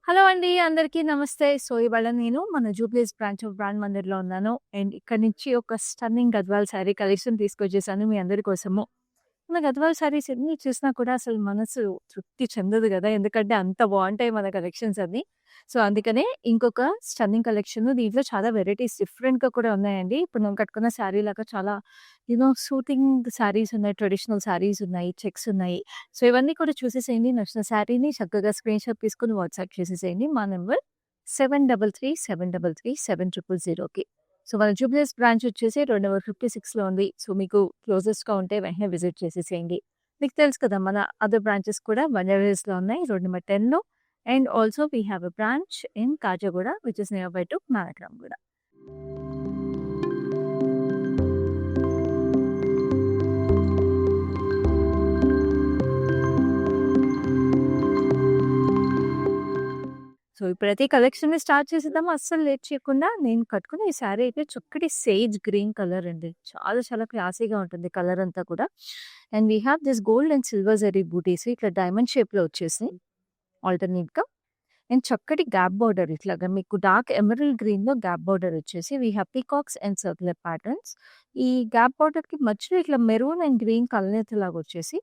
Hello అండి. అందరికీ నమస్తే. సో, ఇవాళ నేను మన జూబ్లీస్ బ్రాంచ్ ఆఫ్ బ్రాండ్ మందిర్‌లో ఉన్నాను. అండ్ ఇక్కడి నుంచి ఒక స్టన్నింగ్ గద్వాల్ శారీ కలెక్షన్ తీసుకొచ్చేసాను మీ అందరి కోసము. మన గద్వాల్ శారీస్ ఎన్ని చూసినా కూడా అసలు మనసు తృప్తి చెందదు గదా! ఎందుకంటే అంత బావుంటాయి మన కలెక్షన్స్ అన్నీ. సో, అందుకనే ఇంకొక స్టన్నింగ్ కలెక్షన్ దీంట్లో చాలా వెరైటీస్ డిఫరెంట్‌గా కూడా ఉన్నాయండి. ఇప్పుడు నేను కట్టుకున్న శారీ లాగా చాలా సూతింగ్ శారీస్ ఉన్నాయి. ట్రెడిషనల్ శారీస్ ఉన్నాయి. చెక్స్ ఉన్నాయి. సో, ఇవన్నీ కూడా చూసేసేయండి. నచ్చిన శారీని చక్కగా స్క్రీన్‌షాట్ తీసుకొని వాట్సాప్ చేసేసేయండి. మా నంబర్ 7337337000కి. సో, మన జూబ్లీస్ బ్రాంచ్ వచ్చేసి 2 నంబర్ 56లో ఉంది. సో, మీకు క్లోజెస్ట్‌గా ఉంటే వెంటనే విజిట్ చేసేసేయండి. మీకు తెలుసు కదా! మన అదర్ బ్రాంచెస్ కూడా బంజారాహిల్స్‌లో ఉన్నాయి. రోడ్ నంబర్ 10లో and also we have a branch in Khajaguda which is near by to Nanakramguda. So, ప్రతి కలెక్షన్‌ని స్టార్ట్ చేసేద్దామా? అస్సలు లేట్ చేయకుండా నేను కట్టుకున్న ఈ శారీ అయితే చక్కటి సేజ్ గ్రీన్ కలర్ అండి. చాలా చాలా క్లాసీగా ఉంటుంది కలర్ అంతా కూడా. And we have this gold and silver zari butis ఇట్లా డైమండ్ షేప్‌లో వచ్చేసాయి ఆల్టర్‌నేట్‌గా. అండ్ చక్కటి గ్యాప్ బోర్డర్ ఇట్లాగా మీకు డార్క్ ఎమరల్డ్ గ్రీన్‌లో గ్యాప్ బోర్డర్ వచ్చేసి we have peacocks and circular patterns. ఈ గ్యాప్ బోర్డర్‌కి మధ్యలో ఇట్లా మెరూన్ అండ్ గ్రీన్ కలనేతలాగా వచ్చేసి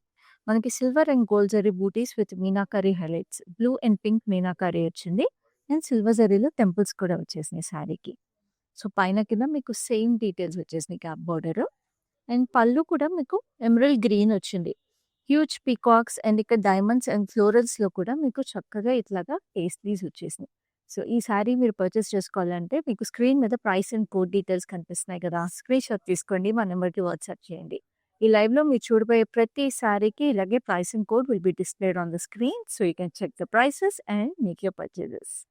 మనకి silver and gold zari butis with meenakari highlights. Blue and pink meenakari వచ్చింది. అండ్ సిల్వర్ జరీలో టెంపుల్స్ కూడా వచ్చేసినాయి శారీకి. సో, పైన కింద మీకు సేమ్ డీటెయిల్స్ వచ్చేసినాయి గ్యాప్ బోర్డర్. అండ్ పళ్ళు కూడా మీకు ఎమరల్డ్ గ్రీన్ వచ్చింది. హ్యూజ్ పీకాక్స్ అండ్ ఇక్కడ డైమండ్స్ అండ్ ఫ్లోరల్స్‌లో కూడా మీకు చక్కగా ఇట్లాగా పేస్ట్రీస్ వచ్చేసినాయి. సో, ఈ శారీ మీరు పర్చేస్ చేసుకోవాలంటే మీకు స్క్రీన్ మీద ప్రైస్ అండ్ కోడ్ డీటెయిల్స్ కనిపిస్తున్నాయి కదా! స్క్రీన్‌షాట్ తీసుకోండి. మా నంబర్‌కి వాట్సాప్ చేయండి. ఈ లైవ్‌లో మీరు చూడబోయే ప్రతి శారీకి ఇలాగే price and code will be displayed on the screen. So, you can check the prices and make your purchases.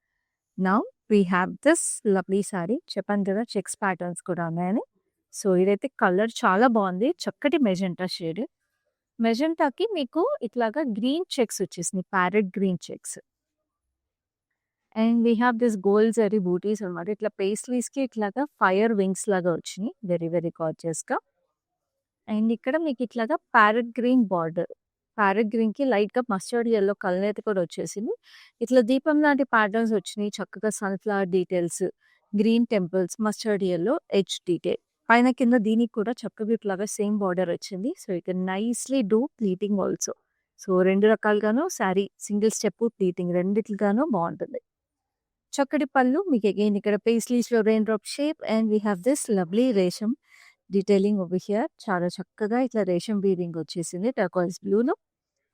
Now we have this lovely sari. చెప్పాను కదా! చెక్స్ ప్యాటర్న్స్ కూడా ఉన్నాయని. సో, ఇదైతే కలర్ చాలా బావుంది. చక్కటి మెజెంటా షేడ్. మెజెంటాకి మీకు ఇట్లాగా గ్రీన్ చెక్స్ వచ్చేసినాయి. Parrot green checks. And we have this gold zari butis అన్నమాట. ఇట్లా పేస్ట్రీస్‌కి ఇట్లాగా ఫైర్ వింగ్స్ లాగా వచ్చినాయి. వెరీ వెరీ గార్జియస్‌గా. అండ్ ఇక్కడ మీకు ఇట్లాగా ప్యారెట్ గ్రీన్ బార్డర్. ప్యారెట్ గ్రీన్‌కి లైట్‌గా మస్టర్డ్ యెల్లో కలనేత కూడా వచ్చేసింది. ఇట్లా దీపం లాంటి ప్యాటర్న్స్ వచ్చినాయి. చక్కగా sunflower details, green temples, mustard yellow edge detail. పైన కింద దీనికి కూడా చక్కగా ఇట్లాగా సేమ్ బార్డర్ వచ్చింది. So, you can nicely do pleating also. So, 2 రకాలుగాను శారీ సింగిల్ స్టెప్ ప్లీటింగ్ రెండిట్లుగాను బావుంటుంది. చక్కటి పళ్ళు మీకు అగైన్ ఇక్కడ పేస్ట్రీస్‌లో rain drop shape and we have this lovely resham detailing over here. చాలా చక్కగా ఇట్లా రేషం వీవింగ్ వచ్చేసింది టర్కోయిస్ బ్లూలో.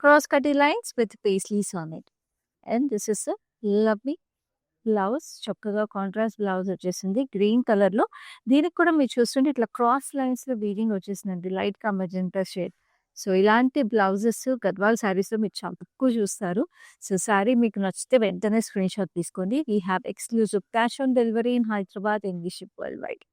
క్రాస్ కటీ lines with pastries on it. And this is a lovely blouse. చక్కగా కాంట్రాస్ట్ బ్లౌజ్ వచ్చేసింది గ్రీన్ కలర్‌లో. దీనికి కూడా మీరు చూస్తుంటే ఇట్లా క్రాస్ లైన్స్‌లో వీవింగ్ వచ్చేసిందండి. లైట్‌గా మెజెంటా షేడ్. సో, ఇలాంటి బ్లౌజెస్ గద్వాల్ శారీస్‌లో మీరు చాలా తక్కువ చూస్తారు. సో, శారీ మీకు నచ్చితే వెంటనే స్క్రీన్‌షాట్ తీసుకోండి. We have exclusive cash on delivery in Hyderabad and we ship worldwide.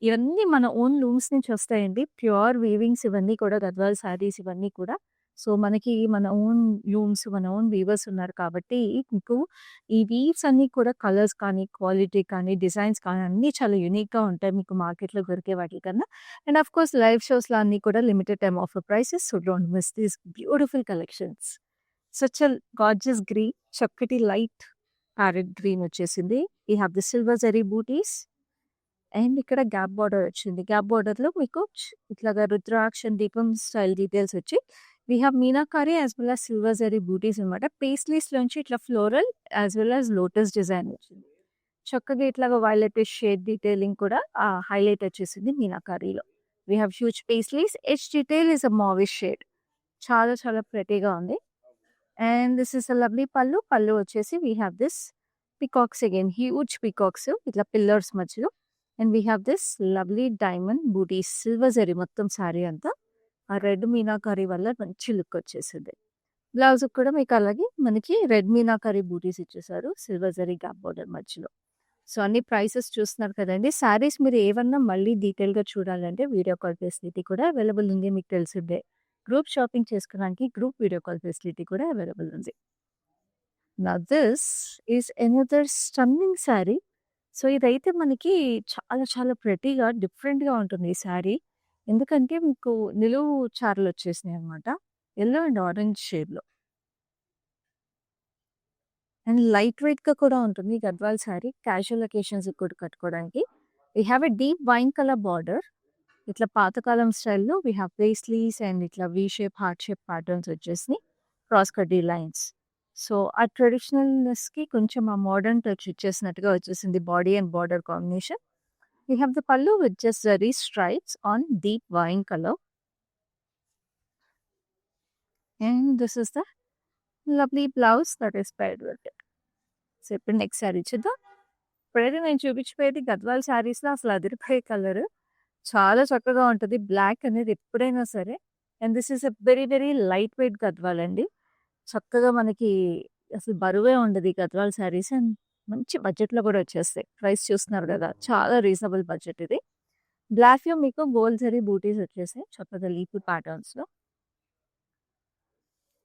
ఇవన్నీ మన ఓన్ లూమ్స్ నుంచి వస్తాయండి. ప్యూర్ వీవింగ్స్ ఇవన్నీ కూడా గద్వాల్ శారీస్ ఇవన్నీ కూడా. సో, మనకి మన ఓన్ లూమ్స్, మన ఓన్ వీవర్స్ ఉన్నారు కాబట్టి మీకు ఈ వీవ్స్ అన్నీ కూడా కలర్స్ కానీ, క్వాలిటీ కానీ, డిజైన్స్ కానీ అన్నీ చాలా యూనిక్‌గా ఉంటాయి మీకు మార్కెట్‌లో దొరికే వాటికన్నా. అండ్ ఆఫ్ కోర్స్ లైవ్ షోస్‌లో అన్నీ కూడా limited time offer prices. So, don't miss these beautiful collections. Such a gorgeous green చక్కటి లైట్ ప్యారెట్ గ్రీన్ వచ్చేసింది. We have the silver zari butis. And ఇక్కడ గ్యాప్ బోర్డర్ వచ్చింది. గ్యాప్ బోర్డర్‌లో మీకు ఇట్లాగా rudraksha and deepam style details వచ్చి we have meenakari as well as silver zari butis అనమాట. పేస్ట్రీస్‌లోంచి ఇట్లా floral as well as lotus design వచ్చింది. చక్కగా ఇట్లాగా వైలెటిష్ షేడ్ డీటెయిలింగ్ కూడా హైలైట్ వచ్చేసింది మీనాకారిలో. We have huge pastries. Edge detail is a mauvish shade. చాలా చాలా ప్రెటీగా ఉంది. And this is a lovely pallu. Pallu వచ్చేసి we have this peacocks again huge peacocks ఇట్లా పిల్లర్స్ మధ్యలో. And we have this lovely diamond butis silver zari మొత్తం శారీ అంతా. ఆ రెడ్ మీనాకరీ వల్ల మంచి లుక్ వచ్చేసింది. బ్లౌజ్‌కి కూడా మీకు అలాగే మనకి రెడ్ మీనాకరీ బూటీస్ ఇచ్చేసారు. సిల్వర్ జరీ గ్యాప్ బోర్డర్ మధ్యలో. సో, అన్ని ప్రైసెస్ చూస్తున్నారు కదండీ! శారీస్ మీరు ఏవన్నా మళ్ళీ డీటెయిల్‌గా చూడాలంటే వీడియో కాల్ ఫెసిలిటీ కూడా అవైలబుల్ ఉంది మీకు తెలిసిందే. గ్రూప్ షాపింగ్ చేసుకోవడానికి గ్రూప్ వీడియో కాల్ ఫెసిలిటీ కూడా అవైలబుల్ ఉంది. Now this is another stunning sari. So, ఇదైతే మనకి చాలా చాలా ప్రెటీగా, డిఫరెంట్‌గా ఉంటుంది ఈ శారీ. ఎందుకంటే మీకు నిలువు చారలొచ్చేసినాయన్నమాట. యెల్లో అండ్ ఆరెంజ్ షేడ్‌లో. అండ్ లైట్ వెయిట్‌గా కూడా ఉంటుంది ఈ గద్వాల్ శారీ. క్యాజువల్ అకేషన్స్‌కి కూడా కట్టుకోవడానికి. We have a deep wine colour border. ఇట్లా పాతకాలం స్టైల్‌లో వి హావ్ పేస్లీస్ అండ్ ఇట్లా we shape, heart shape patterns వచ్చేసినాయి. క్రాస్ కడ్డీ లైన్స్. సో, ఆ ట్రెడిషనల్‌నెస్‌కి కొంచెం ఆ మోడర్న్ టచ్ ఇచ్చేసినట్టుగా వచ్చేసింది body and border combination. We have the pallu with just zari stripes on deep wine color. And this is the lovely blouse that is paired with it. So, ఇప్పుడు next sari చూద్దాం. ఇప్పుడైతే నేను చూపించిపోయేది గద్వాల్ శారీస్‌లో అసలు అదిరిపోయే colour. చాలా చక్కగా ఉంటది. బ్లాక్ అనేది ఎప్పుడైనా సరే. And this is a very, very light weight Gadwal అండి. చక్కగా మనకి అసలు బరువే ఉండదు ఈ గద్వాల్ శారీస్. అండ్ మంచి బడ్జెట్‌లో కూడా వచ్చేస్తాయి. ప్రైస్ చూస్తున్నారు కదా! చాలా రీజనబుల్ బడ్జెట్ ఇది. బ్లాక్‌లో మీకు గోల్డ్ జరీ బూటీస్ వచ్చేసాయి. చక్కగా లీఫీ ప్యాటర్న్స్‌లో.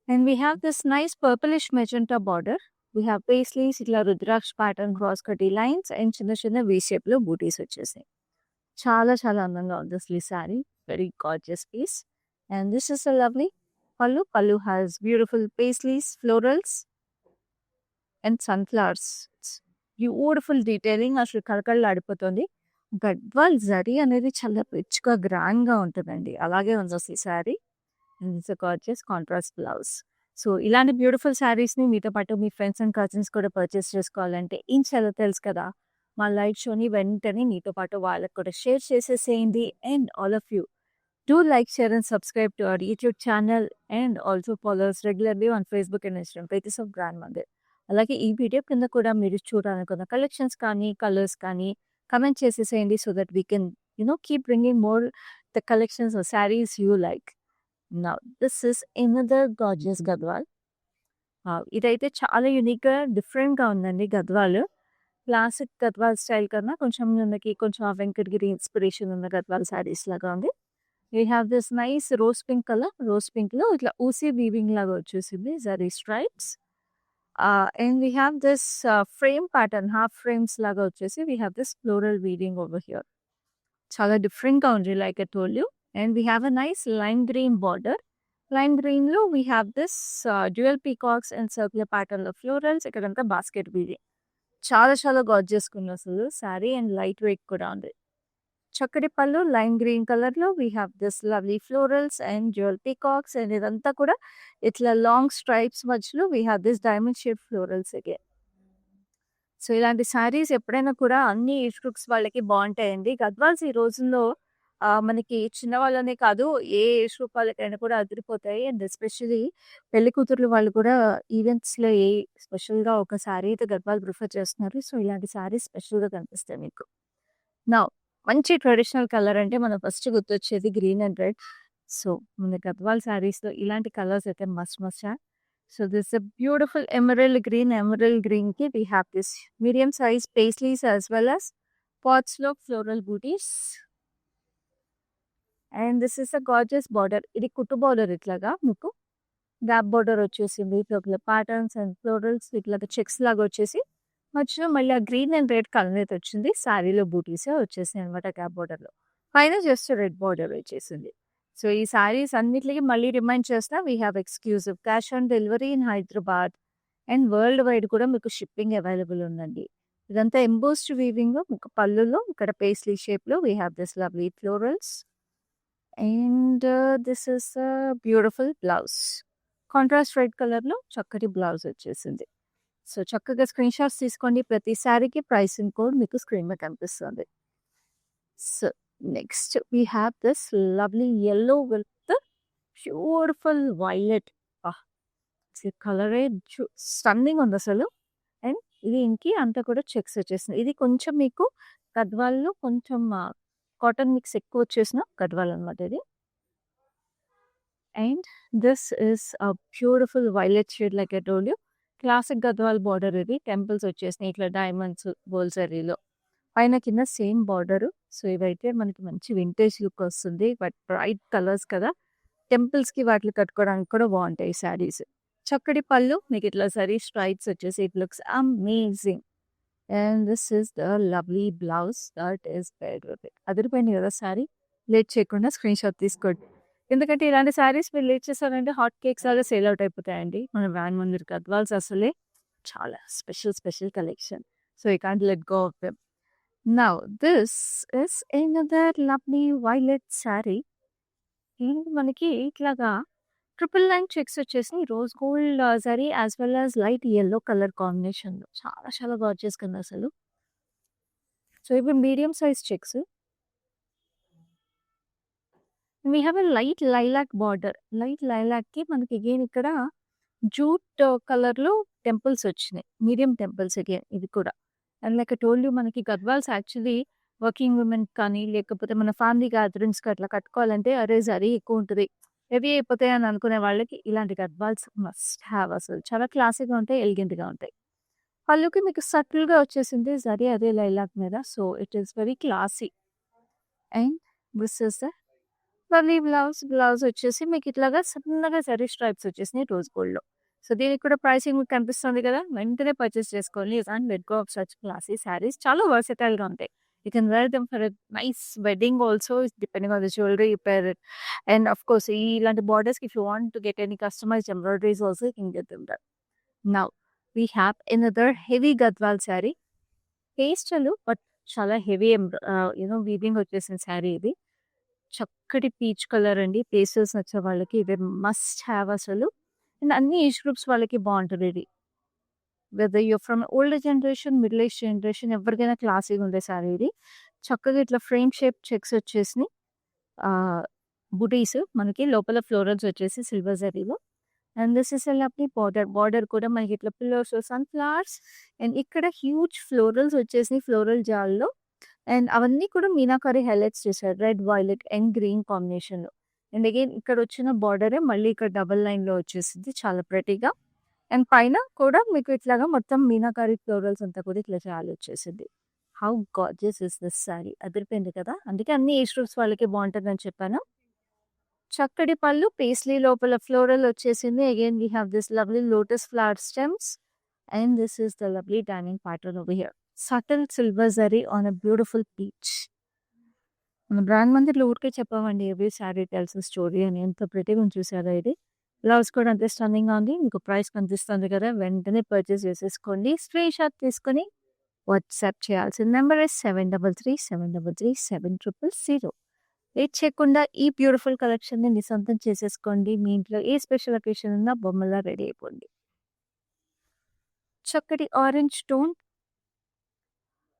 And we have this nice purplish magenta border. We have paisleys ఇట్లా రుద్రాక్ష ప్యాటర్న్ క్రాస్ కటీ లైన్స్ అండ్ చిన్న చిన్న వీ షేప్‌లో బూటీస్ వచ్చేసాయి. చాలా చాలా అందంగా ఉంది అసలు ఈ sari. Very gorgeous piece. And this is a lovely pallu. Pallu has beautiful paisleys, florals and sunflowers. Beautiful detailing అసలు కళకళలాడిపోతుంది. గద్వాల్ జరీ అనేది చాలా రిచ్‌గా, గ్రాండ్‌గా ఉంటదండి. అలాగే ఉంది అసలు ఈ sari. And it's a gorgeous contrast blouse. So, ఇలాంటి బ్యూటిఫుల్ శారీస్‌ని మీతో పాటు మీ ఫ్రెండ్స్ అండ్ కజిన్స్ కూడా పర్చేస్ చేసుకోవాలంటే ఏం చేయాలో తెలుసు కదా! మా లైవ్ షోని వెంటనే మీతో పాటు వాళ్ళకి కూడా షేర్ చేసేసేయండి. And all of you do like, share and subscribe to our YouTube channel and also follow us regularly on Facebook and Instagram. Pages of Grand Mandir. అలాగే ఈ వీడియో కింద కూడా మీరు చూడాలనుకున్న కలెక్షన్స్ కానీ, కలర్స్ కానీ కమెంట్ చేసేసేయండి so that we can keep bringing more the collections or saris you like. Now this is another gorgeous Gadwal. ఇదైతే చాలా యూనిక్‌గా, డిఫరెంట్‌గా ఉందండి గద్వాల్. క్లాసిక్ గద్వాల్ స్టైల్ కన్నా కొంచెం మనకి కొంచెం ఆ వెంకటగిరి ఇన్స్పిరేషన్ ఉన్న గద్వాల్ శారీస్ లాగా ఉంది. We have this nice rose pink colour. Rose పింక్‌లో ఇట్లా ఊసీ వీవింగ్ లాగా వచ్చేసింది zari stripes. And we have this frame pattern, half frames లాగా వచ్చేసి we have this floral weaving over here. చాలా డిఫరెంట్‌గా ఉంది like I told you. And we have a nice lime green border. Lime గ్రీన్‌లో we have this dual peacocks and circular ప్యాటర్న్‌లో florals. ఇక్కడంతా basket weaving. చాలా చాలా గార్జియస్‌గా ఉంది అసలు శారీ. అండ్ లైట్ వెయిట్ కూడా ఉంది. చక్కటి పళ్ళు లైమ్ గ్రీన్ కలర్‌లో we have this lovely florals and dual peacocks. And ఇదంతా కూడా ఇట్లా లాంగ్ స్ట్రైప్స్ మధ్యలో we have this diamond shape florals again. So, ఇలాంటి శారీస్ ఎప్పుడైనా కూడా అన్ని ఏజ్ గ్రూప్స్ వాళ్ళకి బావుంటాయండి. గద్వాల్స్ ఈ రోజుల్లో మనకి చిన్నవాళ్ళనే కాదు ఏ ఏజ్ గ్రూప్ వాళ్ళకైనా కూడా అదిరిపోతాయి. అండ్ ఎస్పెషల్లీ పెళ్లి కూతుర్లు వాళ్ళు కూడా ఈవెంట్స్‌లో స్పెషల్‌గా ఒక శారీ అయితే గద్వాల్ ప్రిఫర్ చేస్తున్నారు. సో, ఇలాంటి శారీస్ స్పెషల్‌గా కనిపిస్తాయి మీకు. నౌ మంచి ట్రెడిషనల్ కలర్ అంటే మనం ఫస్ట్ గుర్తొచ్చేది గ్రీన్ అండ్ రెడ్. సో, మన గద్వాల్ శారీస్‌లో ఇలాంటి కలర్స్ అయితే must must have. So, this a beautiful emerald green. Emerald గ్రీన్‌కి we have this medium size paisleys as well as పాట్స్‌లో floral butis. And this is a gorgeous border. ఇది కుట్టు border ఇట్లాగా మీకు. గ్యాప్ బార్డర్ వచ్చేసింది. ఇట్లా ప్యాటర్న్స్ అండ్ ఫ్లోరల్స్ ఇట్లాగా checks లాగా వచ్చేసి మధ్యలో మళ్ళీ ఆ గ్రీన్ అండ్ రెడ్ కలర్ అయితే వచ్చింది. శారీలో బూటీసే వచ్చేసాయి అనమాట గ్యాప్ బార్డర్‌లో. పైన జస్ట్ రెడ్ బార్డర్ వచ్చేసింది. సో, ఈ శారీస్ అన్నిట్లికి మళ్ళీ రిమైండ్ చేస్తా we have exclusive cash on delivery in Hyderabad and world wide కూడా మీకు షిప్పింగ్ అవైలబుల్ ఉందండి. ఇదంతా ఎంబోస్డ్ వీవింగ్ మీకు పళ్ళులో ఇక్కడ పేస్లీ షేప్‌లో we have this lovely florals. And this is a beautiful blouse. Contrast red కలర్‌లో చక్కటి బ్లౌజ్ వచ్చేసింది. సో, చక్కగా స్క్రీన్ షాట్స్ తీసుకోండి. ప్రతి శారీకి ప్రైసింగ్ కోడ్ మీకు స్క్రీన్ మీద కనిపిస్తుంది. So, next we have this lovely yellow with beautiful violet. కలరే స్టన్నింగ్ ఉంది అసలు. అండ్ ఇది ఇంకి అంతా కూడా చెక్స్ వచ్చేసింది. ఇది కొంచెం మీకు గద్వాల్‌లో కొంచెం కాటన్ మిక్స్ ఎక్కువ వచ్చేసిన గద్వాల్ అనమాట ఇది. And this is a beautiful violet shade like I told you. Classic Gadwal border ఇది. టెంపుల్స్ వచ్చేసినాయి ఇట్లా డైమండ్స్ గోల్డ్ జరీలో. పైన కింద సేమ్ బార్డరు. సో, ఇవైతే మనకి మంచి వింటేజ్ లుక్ వస్తుంది. బట్ బ్రైట్ కలర్స్ కదా! టెంపుల్స్‌కి వాటికి కట్టుకోవడానికి కూడా బావుంటాయి ఈ శారీస్. చక్కటి పళ్ళు మీకు ఇట్లా జరీ స్ట్రైప్స్ వచ్చేసి it looks amazing. And this is the lovely blouse that is paired with it. అదిరిపోయింది కదా శారీ. లేట్ చేయకుండా స్క్రీన్ షాట్ తీసుకోండి. ఎందుకంటే ఇలాంటి శారీస్ మీరు లేట్ చేశారంటే హాట్ కేక్స్ లాగా సేల్ అవుట్ అయిపోతాయండి. మన వ్యాన్ మందిర్ గద్వాల్స్ అసలే చాలా special collection. So, you can't let go of them. Now this is another lovely violet sari. ఇది మనకి ఇట్లాగా ట్రిపుల్ లైన్ చెక్స్ వచ్చేసి rose gold zari as well as light yellow colour కాంబినేషన్‌లో చాలా గార్జియస్‌గా ఉంది అసలు. సో, ఇవి medium size checks. We have a light lilac border. Light లైలాక్‌కి మనకి అగైన్ ఇక్కడ జూట్ కలర్‌లో టెంపుల్స్ వచ్చినాయి. మీడియం టెంపుల్స్ అగైన్ ఇది కూడా. And like I told you మనకి గద్వాల్స్ యాక్చువల్లీ వర్కింగ్ విమెన్ కానీ, లేకపోతే మన ఫ్యామిలీ గ్యాదరింగ్స్‌కి అట్లా కట్టుకోవాలంటే అరే! జరీ ఎక్కువ ఉంటది. హెవీ అయిపోతాయి అని అనుకునే వాళ్ళకి ఇలాంటి గద్వాల్స్ మస్ట్ హావ్ అసలు. చాలా క్లాసీగా ఉంటాయి, ఎలిగెంట్‌గా ఉంటాయి. పళ్ళుకి మీకు సటిల్‌గా వచ్చేసింది జరీ అదే లైలాక్ మీద. So, it is very classy. And this is the lovely blouse. Blouse వచ్చేసి మీకు ఇట్లాగా సన్నగా జరీ స్ట్రైప్స్ వచ్చేసినాయి రోజ్ గోల్డ్‌లో. సో, దీనికి కూడా ప్రైసింగ్ మీకు కనిపిస్తుంది కదా! వెంటనే పర్చేస్ చేసుకోండి. You can't let go of such classy saris. చాలా వర్సటైల్‌గా ఉంటాయి. You can wear them for a nice wedding also depending on the jewellery you pair it. And of course ఇలాంటి బార్డర్స్‌కి if you want to get any customised embroideries also you can get them that. Now we have another heavy Gadwal sari. Pastel but చాలా heavy weaving వచ్చేసిన శారీ ఇది. చక్కటి peach colour అండి. Pastels నచ్చే వాళ్ళకి ఇది మస్ట్ హావ్ అసలు. అండ్ అన్ని ఏజ్ గ్రూప్స్ వాళ్ళకి బావుంటది ఇది. Whether your from older generation, middle age generation ఎవరికైనా క్లాసీగా ఉండే శారీ ఇది. చక్కగా ఇట్లా ఫ్రేమ్ షేప్ చెక్స్ వచ్చేసినాయి. బుటీస్ మనకి లోపల ఫ్లోరల్స్ వచ్చేసి సిల్వర్ జరీలో. And this is a lovely border. Border కూడా మనకి ఇట్లా పిల్లర్స్, సన్‌ఫ్లవర్స్ అండ్ ఇక్కడ హ్యూజ్ ఫ్లోరల్స్ వచ్చేసినాయి ఫ్లోరల్ జాల్‌లో. అండ్ అవన్నీ కూడా మీనాకరి హైలైట్స్ చేశారు. రెడ్, వైలెట్ అండ్ గ్రీన్ కాంబినేషన్‌లో. అండ్ అగైన్ ఇక్కడ వచ్చిన బార్డరే మళ్ళీ ఇక్కడ డబుల్ లైన్‌లో వచ్చేసింది చాలా ప్రెటీగా. అండ్ పైన కూడా మీకు ఇట్లాగా మొత్తం మీనాకరి ఫ్లోరల్స్ అంతా కూడా ఇట్లా జాల్ వచ్చేసింది. How gorgeous is this sari. అదిరిపోయింది కదా! అందుకే అన్ని ఏజ్ గ్రూప్స్ వాళ్ళకి బావుంటదని చెప్పాను. చక్కటి పళ్ళు, పేస్లీ లోపల ఫ్లోరల్ వచ్చేసింది. Again we have this lovely lotus flower stems and this is the lovely diamond pattern over here. Subtle silver zari on a beautiful peach. మన బ్రాండ్ మందిర్లో ఊరికే చెప్పామండి ఎవ్రీ శారీ టెల్స్ స్టోరీ అని. ఎంత ప్రెటీగా ఉంది చూసారా ఇది. బ్లౌజ్ కూడా అంతే స్టన్నింగ్‌గా ఉంది. మీకు ప్రైస్ కనిపిస్తుంది కదా! వెంటనే పర్చేస్ చేసేసుకోండి. స్క్రీన్ షాట్ తీసుకొని వాట్సాప్ చేయాల్సిన నెంబర్ ఇస్ 7337337000. లేట్ చేయకుండా ఈ బ్యూటిఫుల్ కలెక్షన్‌ని మీ సొంతం చేసేసుకోండి. మీ ఇంట్లో ఏ స్పెషల్ అకేషన్ ఉన్నా బొమ్మలా రెడీ అయిపోండి. చక్కటి ఆరెంజ్ టోన్.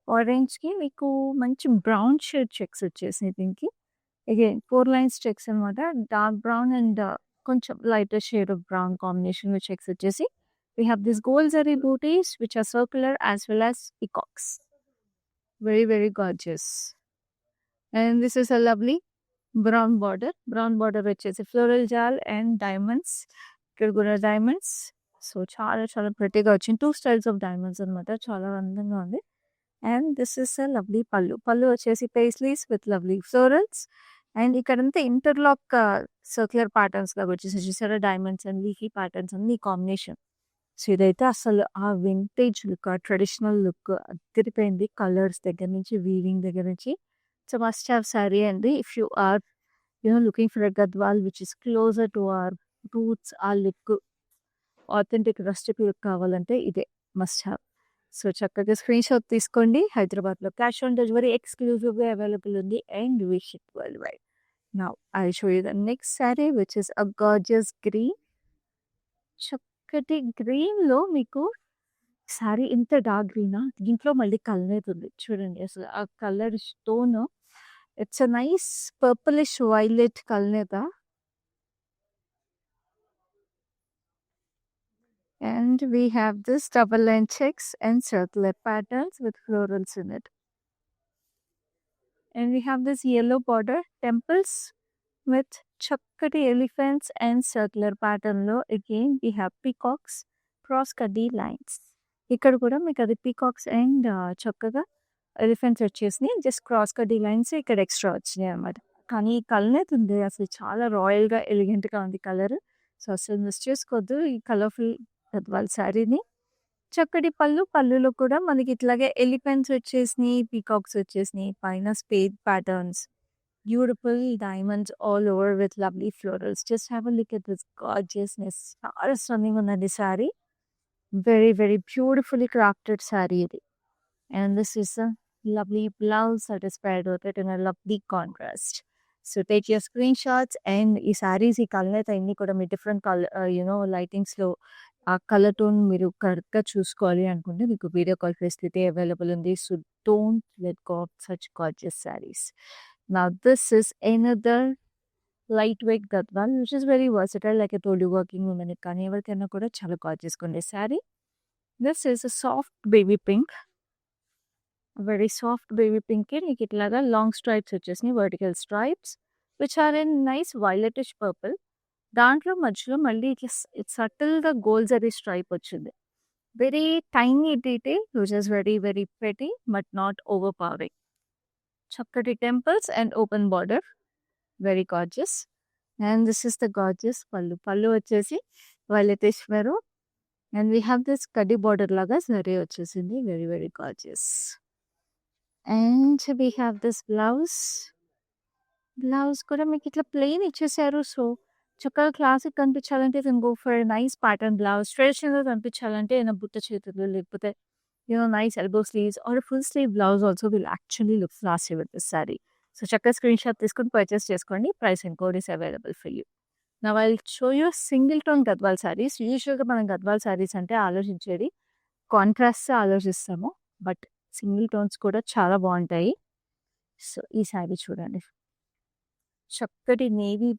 ఆరెంజ్‌కి మీకు మంచి బ్రౌన్ షేడ్ చెక్స్ వచ్చేసినాయి దీనికి. అగైన్ 4 లైన్స్ చెక్స్ అనమాట. డార్క్ బ్రౌన్ అండ్ కొంచెం లైటర్ షేడ్ ఆఫ్ బ్రౌన్ కాంబినేషన్‌లో చెక్స్ వచ్చేసి we have these gold zari booties which are circular as well as peacocks. Very gorgeous. And this is a lovely brown border. Brown border వచ్చేసి floral jal and diamonds. ఇక్కడ కూడా diamonds. So చాలా ప్రెటీగా వచ్చింది. 2 styles of diamonds అనమాట. చాలా అందంగా ఉంది. And this is a lovely పళ్ళు. పళ్ళు వచ్చేసి paisleys with lovely florals. And ఇక్కడంతా ఇంటర్లాక్ సర్క్యులర్ ప్యాటర్న్స్ లాగా వచ్చేసి చూసారా డైమండ్స్ అండ్ లీఫీ ప్యాటర్న్స్ అన్ని కాంబినేషన్. సో ఇదైతే అసలు ఆ వింటేజ్ లుక్, ఆ ట్రెడిషనల్ లుక్ అదిరిపోయింది. కలర్స్ దగ్గర నుంచి, వీవింగ్ దగ్గర నుంచి. సో మస్ట్ హ్యావ్ శారీ అండి. If you are looking for a Gadwal which is closer to our roots, ఆ లుక్ ఆథెంటిక్ రస్టిక్ లుక్ కావాలంటే ఇదే మస్ట్ హ్యావ్. సో చక్కగా స్క్రీన్ షాట్ తీసుకోండి. హైదరాబాద్లో క్యాష్ ఆన్ డెలివరీ ఎక్స్క్లూజివ్గా అవైలబుల్ ఉంది and we ship worldwide. Now I show you the next sari which is a gorgeous green. చక్కటి గ్రీన్‌లో మీకు శారీ ఇంత డార్క్ గ్రీనా? దీంట్లో మళ్ళీ కలనేత ఉంది. చూడండి అసలు ఆ colour tone it's a nice purplish violet కలనేత. And we have this double line checks and circular patterns with florals in it. And we have this yellow border, temples with chakkati elephants and circular pattern lo again we have peacocks, cross cutty lines. ఇక్కడ కూడా మీకు అది peacocks and చక్కగా elephants వచ్చేసినాయి. Just cross కడ్డీ lines ఇక్కడ extra వచ్చినాయి అనమాట. కానీ ఈ కలర్ ఉంది అసలు చాలా రాయల్‌గా, ఎలిగెంట్‌గా ఉంది కలర్. సో అసలు మిస్ చేసుకోవద్దు ఈ కలర్‌ఫుల్ గద్వాల్ శారీని. చక్కటి పళ్ళు. పళ్ళులో కూడా మనకి ఇట్లాగే ఎలిఫెంట్స్ వచ్చేసినాయి, పీకాక్స్ వచ్చేసినాయి. పైన spade patterns, beautiful diamonds all over with lovely florals. Just have a look at this gorgeousness. చాలా స్టన్నింగ్ ఉందండి sari. Very very beautifully crafted sari ఇది. And this is a lovely blouse that is paired with it in a lovely contrast. So take your screenshots and ఈ sarees ఈ colour అయితే అన్ని కూడా మీ different colour లైటింగ్స్లో ఆ colour tone మీరు కరెక్ట్గా చూసుకోవాలి అనుకుంటే మీకు వీడియో కాల్ ఫెసిలిటీ అవైలబుల్ ఉంది. So don't let go of such gorgeous sarees. Now this is another lightweight gadwal which is very versatile, like I told you, working women కానీ ఎవరికైనా కూడా చాలా గార్జియస్గా ఉండే sari. This is a soft baby pink. Very soft baby పింక్కి నీకు ఇట్లాగా long stripes వచ్చేసినాయి, vertical stripes which are in nice violetish purple. దాంట్లో మధ్యలో మళ్ళీ ఇట్లా సటిల్గా గోల్డ్ జరీ స్ట్రైప్ వచ్చింది. Very tiny detail which is very very pretty but not overpowering. చక్కటి temples and open border, very gorgeous. And this is the gorgeous pallu వచ్చేసి violetish maroon and we have this కడ్డీ border లాగా జరీ వచ్చేసింది, very very gorgeous. And we have this blouse కూడా మీకు ఇట్లా plain ఇచ్చేసారు. So చక్కగా క్లాసిక్ కనిపించాలంటే then go for nice pattern blouse. ట్రెడిషనల్గా కనిపించాలంటే ఏదైనా బుట్ట చేతులు లేకపోతే nice elbow sleeves or full sleeve blouse also will actually look classy with this sari. So చక్కగా స్క్రీన్ షాట్ తీసుకుని పర్చేస్ చేసుకోండి. Price and code is available for you. Now I'll show you single tone Gadwal saris. యూజువల్గా మనం గద్వాల్ సారీస్ అంటే ఆలోచించేది contrast ఆలోచిస్తాము, but single tones కూడా చాలా బాగుంటాయి. సో ఈ శారీ చూడండి, చక్కటి నేవీ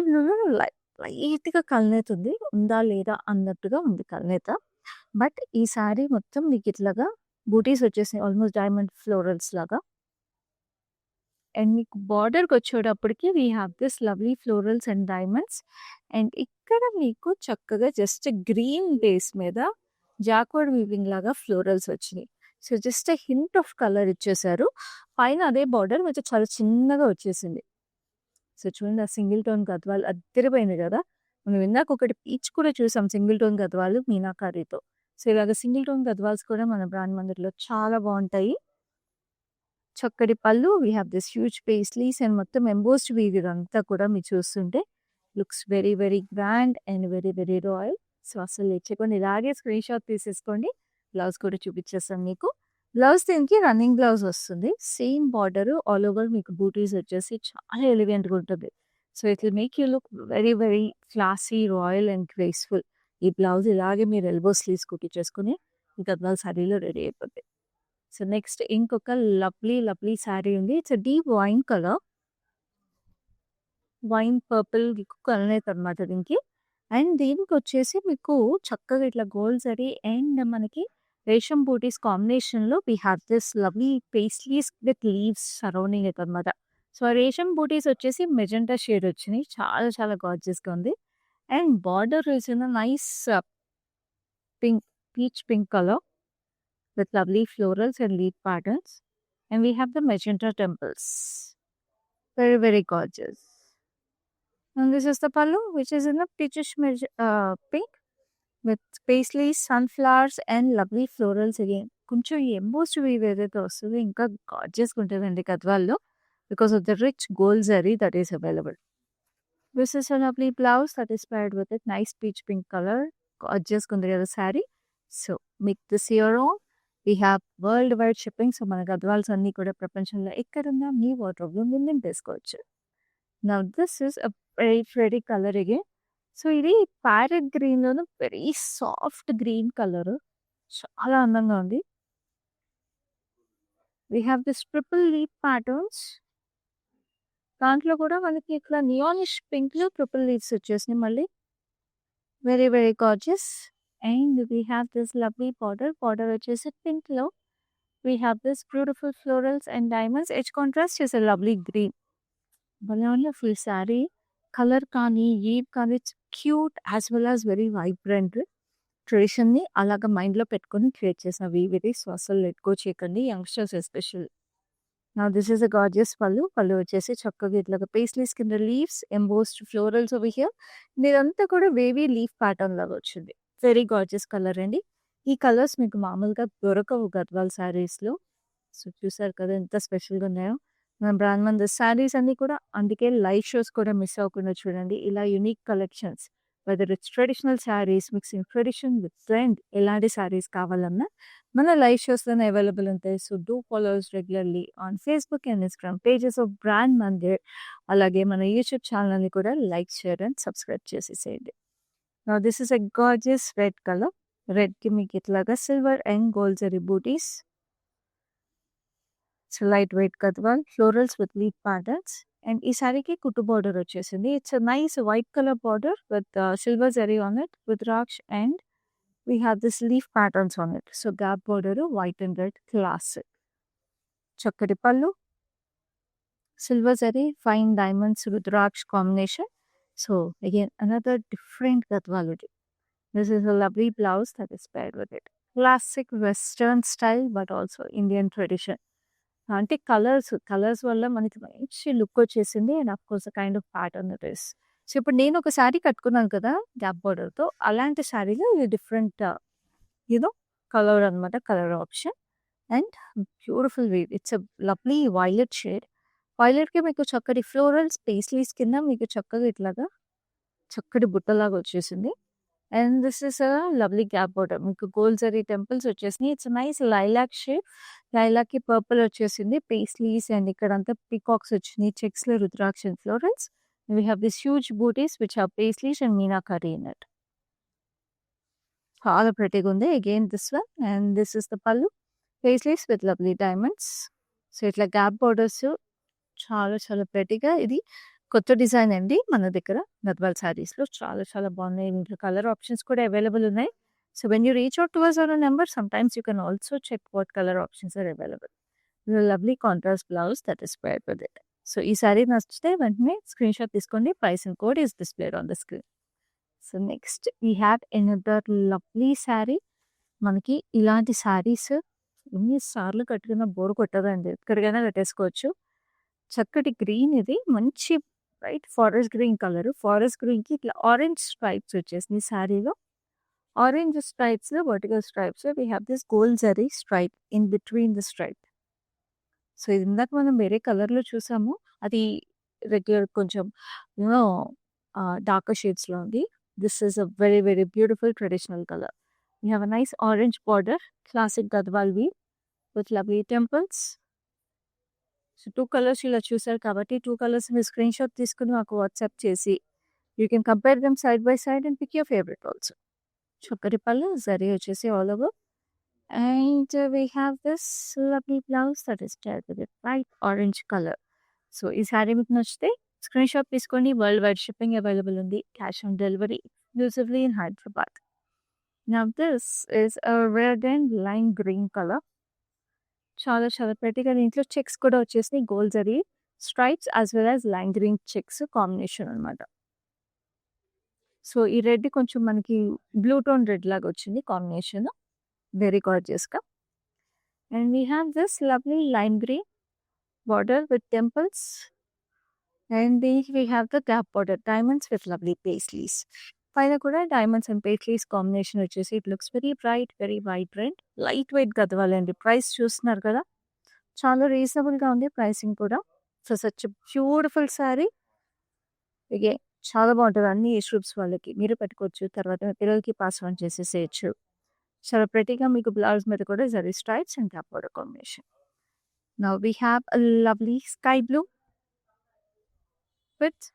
బ్లూలో లైట్గా కలనేత ఉంది, ఉందా లేదా అన్నట్టుగా ఉంది కలనేత. బట్ ఈ శారీ మొత్తం మీకు ఇట్లాగా బూటీస్ వచ్చేసాయి, ఆల్మోస్ట్ డైమండ్ ఫ్లోరల్స్ లాగా. అండ్ మీకు బార్డర్కి వచ్చేటప్పటికి we have this lovely florals and diamonds. And ఇక్కడ మీకు చక్కగా జస్ట్ గ్రీన్ బేస్ మీద జాక్వర్డ్ వీవింగ్ లాగా ఫ్లోరల్స్ వచ్చినాయి. So just hint of colour ఇచ్చేసారు. పైన అదే బార్డర్ కొంచెం చాలా చిన్నగా వచ్చేసింది. సో చూడండి, ఆ సింగిల్ టోన్ గద్వాల్ అద్దరిపోయింది కదా. మనం ఇందాక ఒకటి పీచ్ కూడా చూసాం సింగిల్ టోన్ గద్వాలు మీనాకారీతో. సో ఇలాగ సింగిల్ టోన్ గద్వాల్స్ కూడా మన బ్రాండ్ మందిర్లో చాలా బాగుంటాయి. చక్కటి పళ్ళు, we have this huge paisleys and మొత్తం ఎంబోస్డ్ వీవ్ ఇదంతా కూడా మీరు చూస్తుంటే looks very very grand and very very royal. So అసలు లేచకుండా ఇలాగే స్క్రీన్ షాట్ తీసేసుకోండి. బ్లౌజ్ కూడా చూపించేస్తాం మీకు. బ్లౌజ్ దీనికి రన్నింగ్ బ్లౌజ్ వస్తుంది, సేమ్ బార్డర్ ఆల్ ఓవర్ మీకు బూటీస్ వచ్చేసి చాలా ఎలిగెంట్గా ఉంటుంది. So it will make you look very very classy, royal and graceful. ఈ బ్లౌజ్ ఇలాగే మీరు ఎల్బో స్లీవ్స్ కుట్టించేసుకుని ఈ గద్వాల్ శారీలో రెడీ అయిపోతుంది. సో నెక్స్ట్ ఇంకొక లవ్లీ శారీ ఉంది. It's deep wine colour, wine purple కలనేది అనమాట దీనికి. అండ్ దీనికి వచ్చేసి మీకు చక్కగా ఇట్లా గోల్డ్ జరీ అండ్ మనకి రేషం బూటీస్ కాంబినేషన్లో we have this lovely paisleys with leaves surrounding it అనమాట. సో ఆ రేషం బూటీస్ వచ్చేసి మెజెంటా షేడ్ వచ్చినాయి, చాలా చాలా గార్జియస్గా ఉంది. అండ్ బార్డర్ వేసిన nice peach pink colour with lovely florals and leaf patterns. And we have the magenta temples. Very, very gorgeous. And this is the pallu, which is in a peachish pink with paisley, sunflowers and lovely florals again. కొంచెం embossed weave ఏదైతే వస్తుందో ఇంకా గార్జియస్గా ఉంటుందండి గద్వాల్లో because of the rich gold zari that is available. This is a lovely blouse that is paired with it. Nice peach pink color. Gorgeous ఉంది కదా saree. So make this your own. We have world wide shipping. So మన గద్వాల్స్ అన్నీ కూడా ప్రపంచంలో ఎక్కడున్నా మీ వార్డ్రోబ్లో మీరు నింపేసుకోవచ్చు. Now this is a very very colour again. So ఇది ప్యారెట్ గ్రీన్లోను వెరీ సాఫ్ట్ గ్రీన్ కలర్, చాలా అందంగా ఉంది. We have this triple leaf patterns. దాంట్లో కూడా మనకి ఇట్లా నియానిష్ పింక్లో ట్రిపుల్ లీవ్స్ వచ్చేసినాయి మళ్ళీ, very very gorgeous. And we have this lovely border వచ్చేసి పింక్ లో. We have this beautiful florals and diamonds. Edge contrast is a lovely green. భలే ఉంది ఫుల్ శారీ కలర్ కానీ వీవ్ కానీ cute as well as very vibrant. ట్రెడిషన్ని అలాగ మైండ్లో పెట్టుకొని క్రియేట్ చేసిన వీవ్ ఇది. సో అసలు లెట్కో చేయకండి, youngsters especial. Now this is a gorgeous pallu వచ్చేసి చక్కగా ఇట్లాగా పేస్లీస్ కింద leaves, embossed florals over here. ఇదంతా కూడా వేవీ లీఫ్ ప్యాటర్న్ లాగా వచ్చింది. వెరీ గార్జియస్ కలర్ అండి. ఈ కలర్స్ మీకు మామూలుగా దొరకవు గద్వాల్ శారీస్లో. సో చూసారు కదా ఎంత స్పెషల్గా ఉన్నాయో మన బ్రాండ్ మంది శారీస్ అన్నీ కూడా. అందుకే లైవ్ షోస్ కూడా మిస్ అవ్వకుండా చూడండి, ఇలా unique collections whether it's traditional saris, mixing tradition with trend ఎలాంటి శారీస్ కావాలన్నా మన లైవ్ షోస్‌లోనే అవైలబుల్ ఉంటాయి. So, do follow us regularly on Facebook and Instagram pages of Brand Mandir. అలాగే మన యూట్యూబ్ ఛానల్‌ని కూడా లైక్, షేర్ అండ్ సబ్స్క్రైబ్ చేసేసేయండి. Now this is a gorgeous red colour. రెడ్‌కి మీకు ఇట్లాగా silver and gold zari butis. It's lightweight Gadwal florals with leaf patterns. And ఈ సారీకి కుట్టు బార్డర్ వచ్చేసింది. It's a nice white colour border with silver zari on it with రాక్ష్ and we have this leaf patterns on it. So gap border, white and red, classic. Chakkati pallu, silver zari, fine diamonds, rudraksh combination. So again, another different gadwaludi. This is a lovely blouse that is paired with it. Classic Western style, but also Indian tradition. అంటే colours వల్ల మనకి మంచి look వచ్చేసింది. And of course kind of pattern it is. So ఇప్పుడు నేను ఒక శారీ కట్టుకున్నాను కదా గ్యాప్ బార్డర్‌తో. అలాంటి శారీలో ఇది డిఫరెంట్ కలర్ అనమాట. Colour option and beautiful weave. It's a lovely violet shade. వైలెట్‌కి మీకు చక్కటి ఫ్లోరల్స్ పేస్లీస్ కింద మీకు చక్కగా ఇట్లాగా చక్కటి బుట్టలాగా వచ్చేసింది. And this is a lovely gap border. మీకు గోల్డ్ జరీ టెంపుల్స్ వచ్చేసినాయి. It's nice lilac shade. లైలాక్‌కి పర్పుల్ వచ్చేసింది. పేస్లీస్ అండ్ ఇక్కడంతా పీకాక్స్ వచ్చినాయి. చెక్స్‌లో rudraksha and florals. We have these huge booties which are paisleys and meenakari in it. చాలా prettyగా ఉంది. Again this one and this is the pallu. Paisleys with lovely diamonds. So ఇట్లా gap borders చాలా చాలా prettyగా. ఇది కొత్త డిజైన్ అండి మన దగ్గర గద్వాల్ శారీస్‌లో. చాలా చాలా బాగున్నాయి. ఇంట్లో కలర్ ఆప్షన్స్ కూడా అవైలబుల్ ఉన్నాయి. So when you reach out to us on a number, sometimes you can also check what color options are available. This is a lovely contrast blouse that is paired with it. So ఈ శారీ నచ్చితే వెంటనే screen shot తీసుకోండి. Price and code is displayed on the screen. So next we have another lovely sari. మనకి ఇలాంటి శారీస్ ఎన్నిసార్లు కట్టుకున్నా bore కొట్టదండి. ఎక్కడికైనా కట్టేసుకోవచ్చు. చక్కటి గ్రీన్ ఇది. మంచి bright forest green colour. Forest గ్రీన్‌కి ఇట్లా ఆరెంజ్ స్ట్రైప్స్ వచ్చేసినాయి శారీలో. ఆరెంజ్ స్ట్రైప్స్‌లో vertical stripes we have this gold zari stripe in between the stripe. So ఇది ఇందాక మనం వేరే కలర్‌లో చూసాము. అది రెగ్యులర్ కొంచెం యూనో డార్కర్ షేడ్స్‌లో ఉంది. This is a very very beautiful traditional colour. We have a nice orange border. Classic Gadwal weave with lovely temples. So 2 colours ఇలా చూసారు కాబట్టి 2 కలర్స్ మీరు స్క్రీన్ షాట్ తీసుకొని మాకు వాట్సాప్ చేసి you can compare them side by side and pick your favourite also. చక్కటి పళ్ళు జరీ వచ్చేసి all over. And we have this lovely blouse that is paired with a bright orange color. So ఈ శారీ మీకు నచ్చితే screenshot తీసుకోండి. World wide shipping available ఉంది. Cash on delivery exclusively in Hyderabad. Now this is a red and lime green colour. చాలా చాలా prettyగా దీంట్లో checks కూడా వచ్చేసినాయి. Gold zari stripes as well as lime green checks combination అనమాట. సో ఈ రెడ్ కొంచెం మనకి బ్లూ టోన్ రెడ్ లాగా వచ్చింది కాంబినేషన్. వెరీ గార్జియస్‌గా. And we have this lovely lime green border with temples. And దీనికి we have the gap border diamonds with lovely paisleys. పైన కూడా డైమండ్స్ అండ్ పేస్లీస్ కాంబినేషన్ వచ్చేసి it looks very bright, very vibrant, lightweight గద్వాలండి. Price చూస్తున్నారు కదా చాలా రీజనబుల్‌గా ఉంది ప్రైసింగ్ కూడా. So such beautiful sari. Again చాలా బాగుంటుంది. అన్ని ఏజ్ గ్రూప్స్ వాళ్ళకి మీరు పెట్టుకోవచ్చు. తర్వాత మీ పిల్లలకి పాస్ ఆన్ చేసేసేయచ్చు. చాలా prettyగా మీకు బ్లౌజ్ మీద కూడా zari stripes and gap border combination. Now we have a lovely sky blue with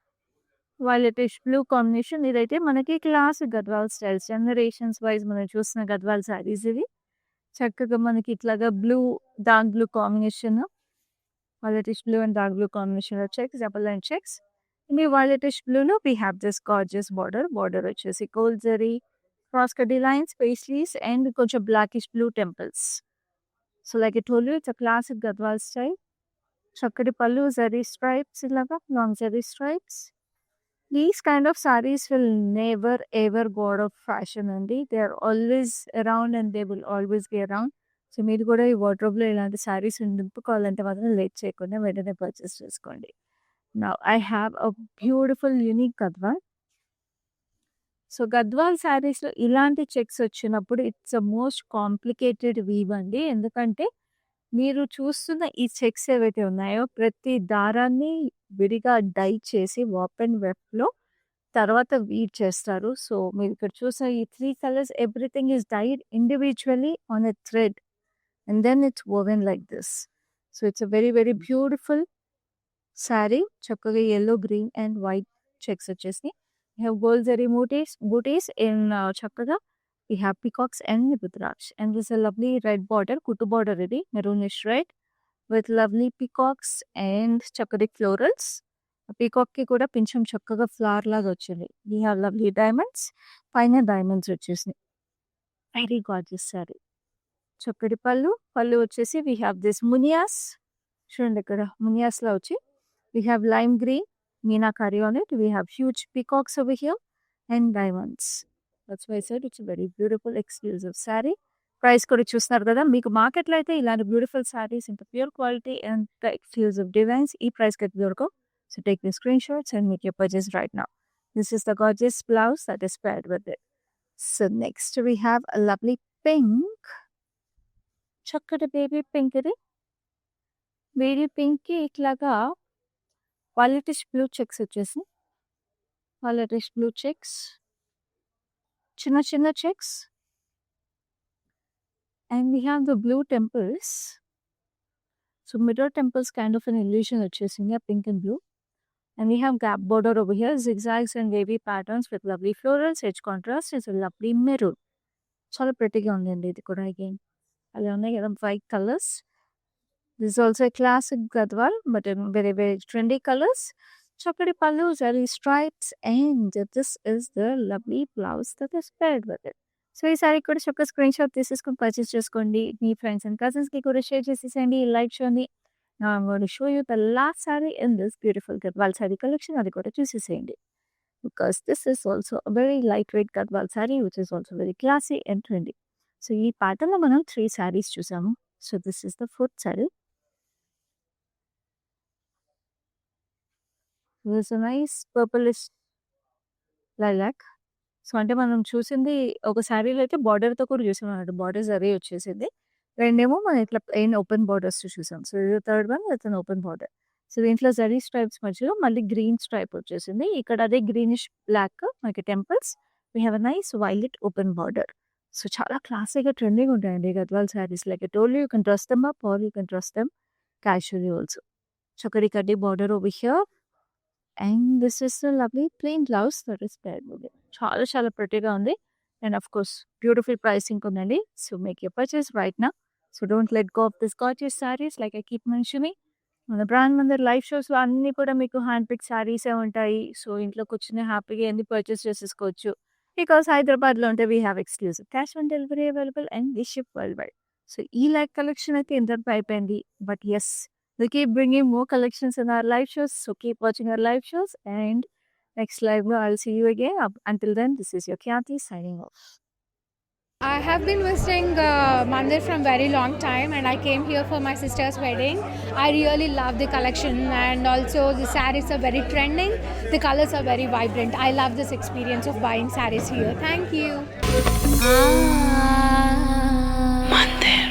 violetish blue combination. ఇదైతే మనకి classic Gadwal styles. Generations wise మనం చూసిన గద్వాల్ శారీస్ ఇవి. చక్కగా మనకి ఇట్లాగా blue dark blue combination, violetish blue and dark blue కాంబినేషన్‌లో చెక్స్, డబుల్ లైన్ చెక్స్. మీ వైలెటిష్ బ్లూలో we have this gorgeous border. Border వచ్చేసి గోల్డ్ జరీ క్రాస్ కడ్డీ లైన్స్, పేస్లీస్ అండ్ కొంచెం blackish blue temples. So like I told you it's a classic Gadwal style. చక్కటి పళ్ళు zari stripes ఇలాగా long zari stripes. These kind of saris will never ever go out of fashion అండి. They are always around and they will always be around. So మీరు కూడా ఈ వార్డ్రోబ్‌లో ఇలాంటి సారీస్ నింపుకోవాలంటే మాత్రం late చేయకుండా వెంటనే పర్చేస్ చేసుకోండి. Now I have a beautiful unique Gadwal. So Gadwal శారీస్‌లో ఇలాంటి చెక్స్ వచ్చినప్పుడు it's a most complicated weave అండి. ఎందుకంటే మీరు చూస్తున్న ఈ చెక్స్ ఏవైతే ఉన్నాయో ప్రతి దారాన్ని విడిగా డై చేసి వాప్ అండ్ వెఫ్‌లో తర్వాత వీవ్ చేస్తారు. సో, మీరిక్కడ చూసిన ఈ 3 colours everything is dyed individually on a thread and then it's woven like this. So, it's a very very beautiful sari. చక్కగా yellow, green and white checks వచ్చేసినాయి. We have gold zari booties in చక్కగా we have peacocks and nibutraj, and this is a lovely red border, kutu border ఇది maroonish red with lovely peacocks and చక్కటి florals. Peacock కి కూడా కొంచెం చక్కగా flower లాగా వచ్చింది. we have lovely diamonds, పైన డైమండ్స్ వచ్చేసినాయి. Very gorgeous sorry. చక్కటి పళ్ళు వచ్చేసి we have this మునియాస్. చూడండి ఇక్కడ మునియాస్ లా వచ్చి we have lime green meenakari on it. We have huge peacocks over here and diamonds. That's why I said it's a very beautiful exclusive saree. Price కూడా చూస్తున్నారు కదా, మీకు మార్కెట్లో అయితే ఇలాంటి బ్యూటిఫుల్ సారీస్ ఇంత pure quality and exclusive designs ఈ ప్రైస్కి అయితే దొరకవు. So take the screenshots and make your purchase right now. This is the gorgeous blouse that is paired with it. So next we have a lovely pink. చక్కటి baby pink. ఇది baby pink కి ఇట్లాగా వాలెటిష్ blue checks వచ్చేసి వాలెటిష్ blue checks, చిన్న చిన్న checks, and we have the blue temples. So mirror temples kind of an illusion వచ్చేసింది ఆ pink and blue. And we have gap border over here, zigzags and wavy patterns with lovely florals, edge contrast. It's lovely maroon. చాలా ప్రెట్టీగా ఉందండి ఇది కూడా. Again అలా ఉన్నాయి కదా white colours. This is also a classic Gadwal, but in very, very trendy colors. Chakadi pallu, zari stripes, and this is the lovely blouse that is paired with it. So, ఈ sorry కూడా చక్కగా screen shot తీసేసుకొని purchase చేసుకోండి. మీ friends and కజిన్స్కి కూడా share చేసేసేయండి, like చేయండి. Now I'm going to show you the last saree in this beautiful Gadwal saree collection. అది కూడా చూసేసేయండి. Because this is also a very lightweight Gadwal saree, which is also very classy and trendy. So, ఈ pattern లో మనం 3 sarees చూసాము. So, this is the 4th saree. There's a nice purplish lilac. So, అంటే మనం చూసింది ఒక శారీలో అయితే బార్డర్‌తో కూడా చూసామన్నమాట. బార్డర్ జరీ వచ్చేసింది. రెండేమో మనం ఇట్లా ప్లెయిన్ ఓపెన్ బార్డర్స్‌తో చూసాం. సో, ఇది third one with an open border. So, దీంట్లో జరీ స్ట్రైప్స్ మధ్యలో మళ్ళీ గ్రీన్ స్ట్రైప్ వచ్చేసింది. ఇక్కడ అదే గ్రీనిష్ బ్లాక్ మనకి temples. We have a nice violet open border. So, చాలా క్లాసీగా ట్రెండింగ్‌గా ఉంటాయండి Gadwal saris. Like I told you, you can dress them up or you can dress them casually also. చక్కటి కడ్డీ border over here. And this is the lovely plain blouse that is paired with it. చాలా చాలా ప్రెట్టీగా ఉంది. And of course beautiful pricing ఉందండి. So make your purchase right now. So don't let go of this gorgeous saris. Like I keep mentioning, మన brand Mandar live షోస్లో అన్నీ కూడా మీకు hand pick సారీసే ఉంటాయి. సో ఇంట్లో కూర్చొని హ్యాపీగా ఎన్ని పర్చేస్ చేసేసుకోవచ్చు. బికాస్ హైదరాబాద్లో ఉంటే we have exclusive cash on delivery available and we ship worldwide. So ఈ లైక్ కలెక్షన్ అయితే ఇంతటితో అయిపోయింది. But yes, we keep bringing more collections in our live shows. So keep watching our live shows. And next live, I'll see you again. Until then, this is your Kyanti signing off. I have been visiting Mandir from very long time, and I came here for my sister's wedding. I really love the collection, and also the sarees are very trending. The colors are very vibrant. I love this experience of buying sarees here. Thank you. Mandir.